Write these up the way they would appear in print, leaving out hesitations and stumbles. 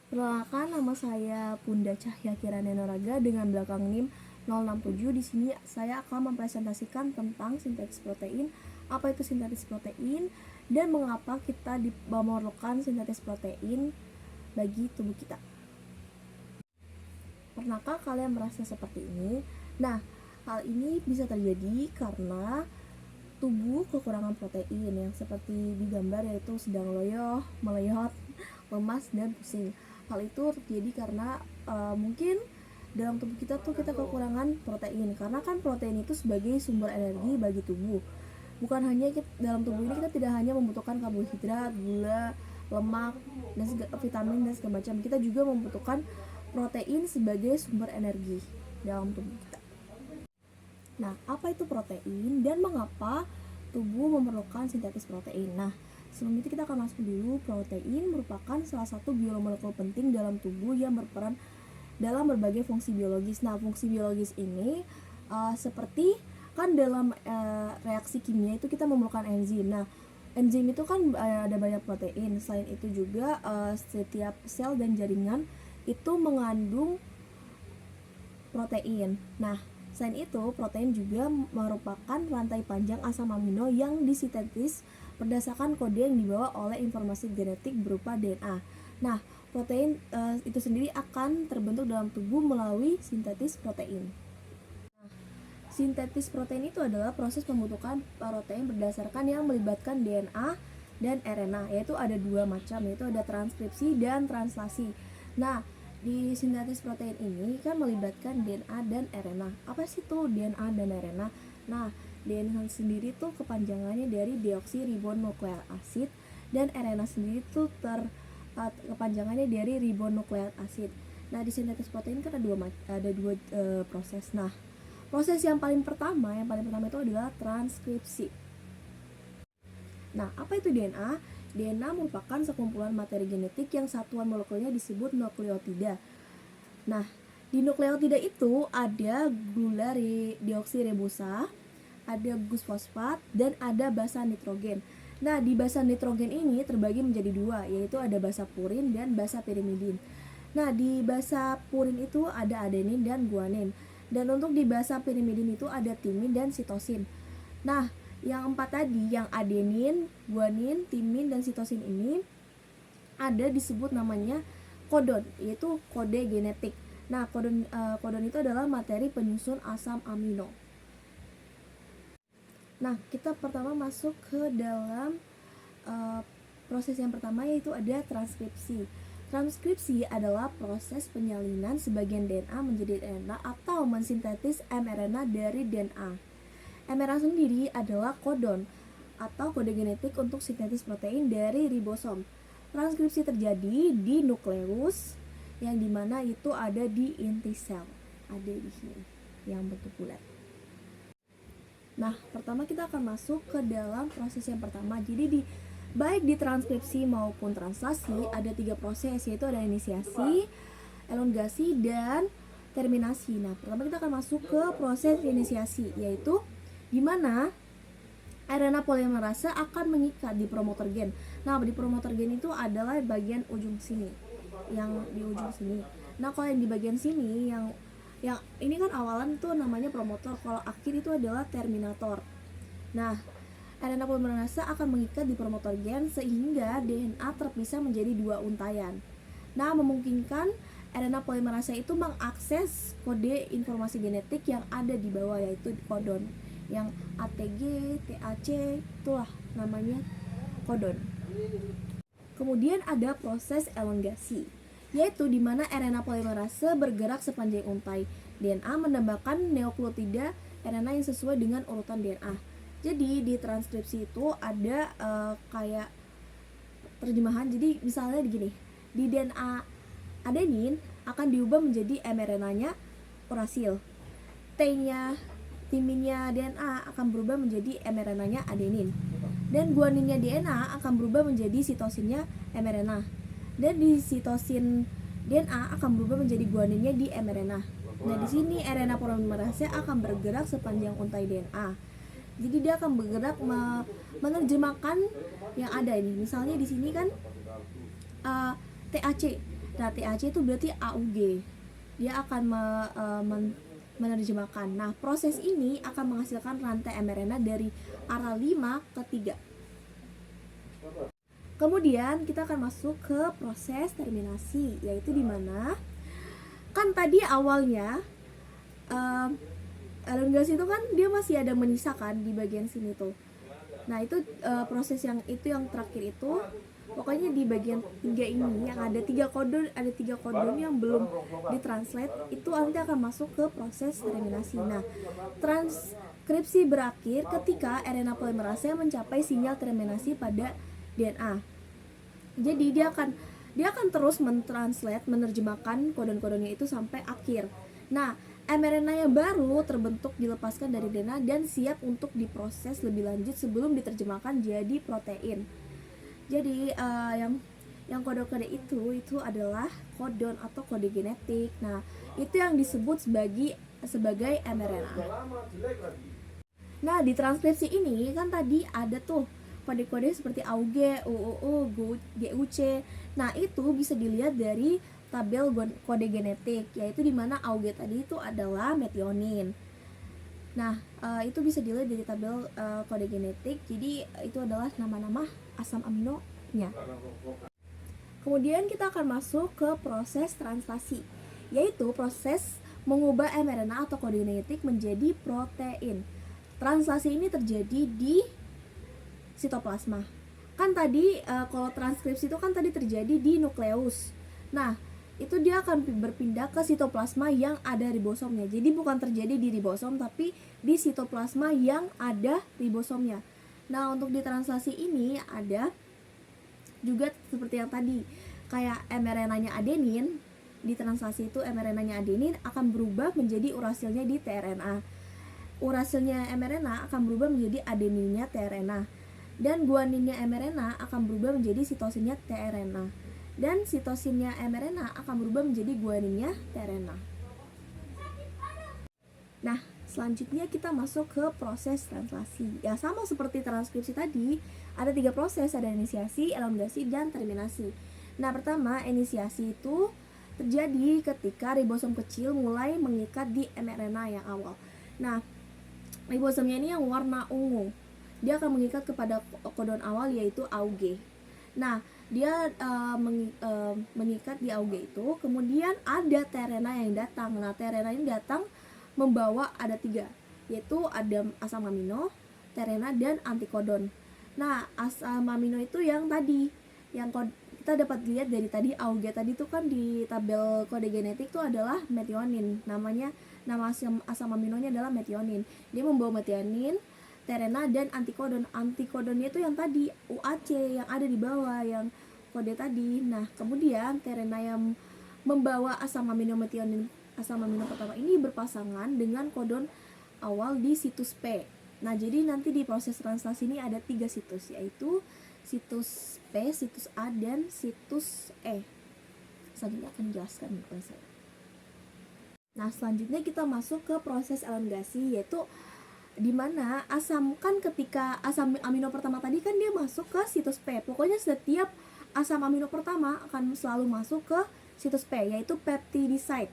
Perkenalkan, nama saya Punda Cahya Kirana Noraga dengan belakang NIM 067. Di sini saya akan mempresentasikan tentang sintetis protein, apa itu sintetis protein, dan mengapa kita memerlukan sintetis protein bagi tubuh kita. Pernahkah kalian merasa seperti ini? Nah, hal ini bisa terjadi karena tubuh kekurangan protein yang seperti digambar, yaitu sedang loyo, meleyot, lemas, dan pusing. Hal itu terjadi karena mungkin dalam tubuh kita kekurangan protein, karena kan protein itu sebagai sumber energi bagi tubuh. Bukan hanya dalam tubuh ini kita tidak hanya membutuhkan karbohidrat, gula, lemak, dan vitamin dan segala macam. Kita juga membutuhkan protein sebagai sumber energi dalam tubuh kita. Nah, apa itu protein dan mengapa tubuh memerlukan sintetis protein? Nah, sebelum itu kita akan masuk dulu. Protein merupakan salah satu biomolekul penting dalam tubuh yang berperan dalam berbagai fungsi biologis. Nah, fungsi biologis ini seperti kan dalam reaksi kimia itu kita memerlukan enzim. Nah, enzim itu kan ada banyak protein. Selain itu juga setiap sel dan jaringan itu mengandung protein. Nah, selain itu, protein juga merupakan rantai panjang asam amino yang disintetis berdasarkan kode yang dibawa oleh informasi genetik berupa DNA. Nah, protein itu sendiri akan terbentuk dalam tubuh melalui sintetis protein. Nah, sintetis protein itu adalah proses pembentukan protein berdasarkan yang melibatkan DNA dan RNA, yaitu ada dua macam, yaitu ada transkripsi dan translasi. Nah, di sintetis protein ini kan melibatkan DNA dan RNA. Apa sih tuh DNA dan RNA? Nah, DNA sendiri tuh kepanjangannya dari deoksiribonukleik asid, dan RNA sendiri tuh kepanjangannya dari ribonukleik asid. Nah, di sintetis protein kan ada dua proses. Nah, proses yang paling pertama itu adalah transkripsi. Nah, apa itu DNA? DNA merupakan sekumpulan materi genetik yang satuan molekulnya disebut nukleotida. Nah, di nukleotida itu ada gula deoksiribosa, ada gus fosfat, dan ada basa nitrogen. Nah, di basa nitrogen ini terbagi menjadi dua, yaitu ada basa purin dan basa pirimidin. Nah, di basa purin itu ada adenin dan guanin. Dan untuk di basa pirimidin itu ada timin dan sitosin. Nah, yang empat tadi, yang adenin, guanin, timin, dan sitosin ini ada disebut namanya kodon, yaitu kode genetik. Nah, kodon itu adalah materi penyusun asam amino. Nah, kita pertama masuk ke dalam proses yang pertama, yaitu ada transkripsi. Transkripsi adalah proses penyalinan sebagian DNA menjadi RNA atau mensintetis mRNA dari DNA. mRNA sendiri adalah kodon atau kode genetik untuk sintetis protein dari ribosom. Transkripsi terjadi di nukleus, yang dimana itu ada di inti sel, ada di sini yang bentuk bulat. Nah, pertama kita akan masuk ke dalam proses yang pertama. Jadi baik di transkripsi maupun translasi ada tiga proses, yaitu ada inisiasi, elongasi, dan terminasi. Nah, pertama kita akan masuk ke proses inisiasi, yaitu di mana RNA polimerase akan mengikat di promoter gen. Nah, di promoter gen itu adalah bagian ujung sini, yang di ujung sini. Nah, kalau yang di bagian sini, yang ini kan awalan tuh namanya promotor, kalau akhir itu adalah terminator. Nah, RNA polimerase akan mengikat di promoter gen sehingga DNA terpisah menjadi dua untayan. Nah, memungkinkan RNA polimerase itu mengakses kode informasi genetik yang ada di bawah, yaitu kodon. Yang ATG, TAC, itulah namanya kodon. Kemudian ada proses elongasi, yaitu di mana RNA polimerase bergerak sepanjang untai DNA menambahkan nukleotida RNA yang sesuai dengan urutan DNA. Jadi di transkripsi itu ada kayak terjemahan. Jadi misalnya begini, di DNA adenin akan diubah menjadi mRNA-nya urasil. Timinnya DNA akan berubah menjadi mRNA-nya adenin. Dan guaninnya DNA akan berubah menjadi sitosinnya mRNA. Dan di sitosin DNA akan berubah menjadi guaninnya di mRNA. Nah, di sini RNA polimerase akan bergerak sepanjang untai DNA. Jadi dia akan bergerak menerjemahkan yang ada ini. Misalnya di sini kan TAC. Nah, TAC itu berarti AUG. Dia akan menerjemahkan. Nah, proses ini akan menghasilkan rantai mRNA dari arah 5 ke 3. Kemudian kita akan masuk ke proses terminasi, yaitu di mana kan tadi awalnya elongasi itu kan dia masih ada menyisakan di bagian sini tuh. Nah, itu proses yang terakhir itu pokoknya di bagian 3 ini yang ada 3 kodon yang belum ditranslate itu nanti akan masuk ke proses terminasi. Nah, transkripsi berakhir ketika RNA polimerase mencapai sinyal terminasi pada DNA. Jadi dia akan terus menerjemahkan kodon-kodonnya itu sampai akhir. Nah, mRNA yang baru terbentuk dilepaskan dari DNA dan siap untuk diproses lebih lanjut sebelum diterjemahkan jadi protein. Jadi yang kode-kode itu adalah kodon atau kode genetik. Nah, itu yang disebut sebagai mRNA. Nah, di transkripsi ini kan tadi ada tuh kode-kode seperti AUG, UUU, GUC. Nah, itu bisa dilihat dari tabel kode genetik, yaitu dimana AUG tadi itu adalah metionin. Nah, itu bisa dilihat dari tabel kode genetik. Jadi itu adalah nama-nama asam aminonya. Kemudian kita akan masuk ke proses translasi, yaitu proses mengubah mRNA atau kode genetik menjadi protein. Translasi ini terjadi di sitoplasma. Kan tadi kalau transkripsi itu kan tadi terjadi di nukleus. Nah, itu dia akan berpindah ke sitoplasma yang ada ribosomnya. Jadi bukan terjadi di ribosom tapi di sitoplasma yang ada ribosomnya. Nah, untuk di translasi ini ada juga seperti yang tadi, kayak mRNA-nya adenin, di translasi itu mRNA-nya adenin akan berubah menjadi urasilnya di tRNA. Urasilnya mRNA akan berubah menjadi adeninnya tRNA. Dan guaninnya mRNA akan berubah menjadi sitosinnya tRNA. Dan sitosinnya mRNA akan berubah menjadi guaninnya tRNA. Nah, selanjutnya kita masuk ke proses translasi. Ya, sama seperti transkripsi tadi, ada 3 proses, ada inisiasi, elongasi, dan terminasi. Nah, pertama, inisiasi itu terjadi ketika ribosom kecil mulai mengikat di mRNA yang awal. Nah, ribosomnya ini yang warna ungu. Dia akan mengikat kepada kodon awal yaitu AUG. Nah, dia mengikat di AUG itu, kemudian ada tRNA yang datang. Nah, tRNA ini datang membawa ada 3, yaitu ada asam amino, tRNA, dan antikodon. Nah, asam amino itu yang tadi, yang kita dapat lihat dari tadi AUG tadi itu kan di tabel kode genetik itu adalah metionin. Nama asam aminonya adalah metionin. Dia membawa metionin, tRNA, dan antikodon. Antikodonnya itu yang tadi UAC yang ada di bawah yang kode tadi. Nah, kemudian tRNA yang membawa asam amino metionin, asam amino pertama ini berpasangan dengan kodon awal di situs P. Nah, jadi nanti di proses translasi ini ada 3 situs, yaitu situs P, situs A, dan situs E. Selanjutnya akan dijelaskan oleh saya. Nah, selanjutnya kita masuk ke proses elongasi, yaitu dimana ketika asam amino pertama tadi kan dia masuk ke situs P. Pokoknya setiap asam amino pertama akan selalu masuk ke situs P, yaitu peptidiside.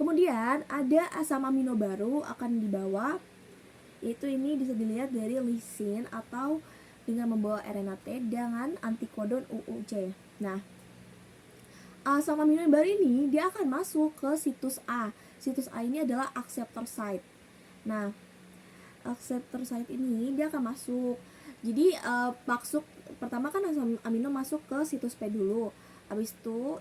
Kemudian ada asam amino baru akan dibawa, yaitu ini bisa dilihat dari lisin atau dengan membawa RNA T dengan antikodon UUC. Nah, asam amino baru ini dia akan masuk ke situs A. Situs A ini adalah acceptor site. Nah, acceptor site ini dia akan masuk. Jadi maksud pertama kan asam amino masuk ke situs P dulu. Habis itu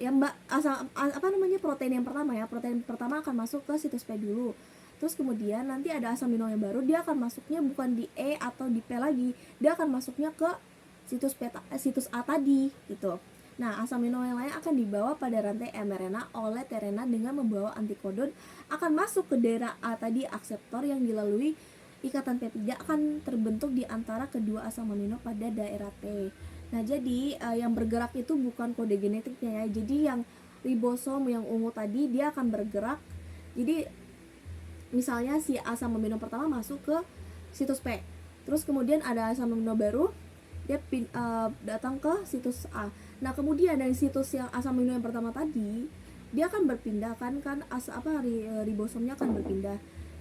protein yang pertama ya. Protein pertama akan masuk ke situs P dulu. Terus kemudian nanti ada asam amino yang baru, dia akan masuknya bukan di E atau di P lagi. Dia akan masuknya ke situs A tadi gitu. Nah, asam amino yang lain akan dibawa pada rantai mRNA oleh tRNA dengan membawa antikodon, akan masuk ke daerah A tadi akseptor yang dilalui ikatan peptida akan terbentuk di antara kedua asam amino pada daerah T. Nah, jadi yang bergerak itu bukan kode genetiknya ya. Jadi yang ribosom yang ungu tadi dia akan bergerak. Jadi misalnya si asam amino pertama masuk ke situs P. Terus kemudian ada asam amino baru, dia datang ke situs A. Nah, kemudian dari situs yang asam amino yang pertama tadi, dia akan berpindah ribosomnya akan berpindah.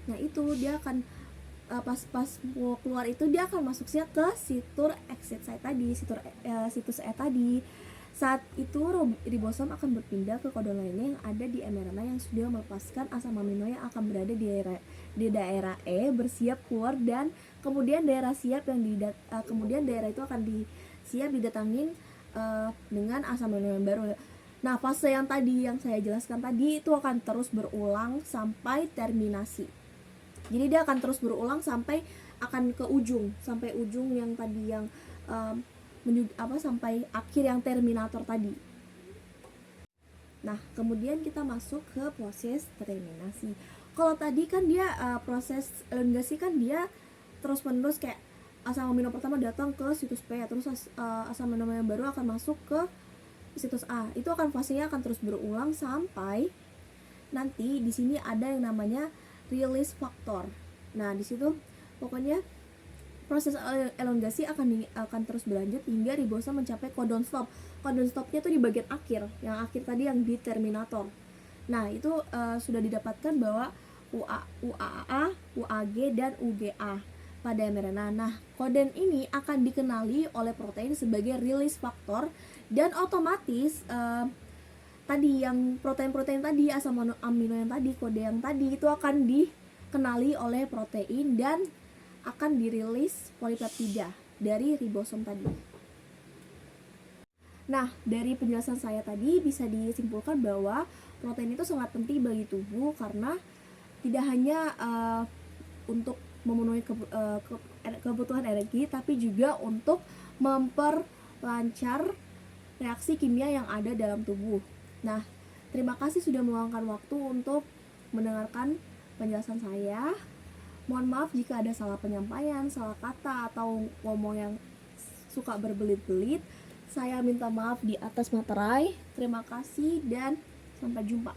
Nah, itu dia akan pas mau keluar itu dia akan masuknya ke situs exit site tadi, situs E tadi. Saat itu ribosom akan berpindah ke kodon lainnya yang ada di mRNA yang sudah melepaskan asam amino yang akan berada di daerah E bersiap keluar, dan kemudian daerah itu akan siap didatangin dengan asam amino yang baru. Nah, fase yang tadi yang saya jelaskan tadi itu akan terus berulang sampai terminasi. Jadi dia akan terus berulang sampai akan ke ujung, sampai ujung yang tadi yang sampai akhir yang terminator tadi. Nah, kemudian kita masuk ke proses terminasi. Kalau tadi kan dia proses elongasi kan dia terus-menerus, kayak asam amino pertama datang ke situs P, terus asam amino yang baru akan masuk ke situs A. Itu akan fasenya akan terus berulang sampai nanti di sini ada yang namanya release factor. Nah, di situ pokoknya proses elongasi akan terus berlanjut hingga ribosom mencapai codon stop. Codon stopnya itu di bagian akhir, yang akhir tadi yang di terminator. Nah, itu sudah didapatkan bahwa UAA, UAG, dan UGA pada mRNA. Nah, koden ini akan dikenali oleh protein sebagai release factor, dan otomatis tadi yang protein-protein tadi, asam amino yang tadi, kode yang tadi itu akan dikenali oleh protein dan akan dirilis polipeptida dari ribosom tadi. Nah, dari penjelasan saya tadi bisa disimpulkan bahwa protein itu sangat penting bagi tubuh karena tidak hanya untuk memenuhi kebutuhan energi, tapi juga untuk memperlancar reaksi kimia yang ada dalam tubuh. Nah, terima kasih sudah meluangkan waktu untuk mendengarkan penjelasan saya. Mohon maaf jika ada salah penyampaian, salah kata, atau ngomong yang suka berbelit-belit. Saya minta maaf di atas materai. Terima kasih dan sampai jumpa.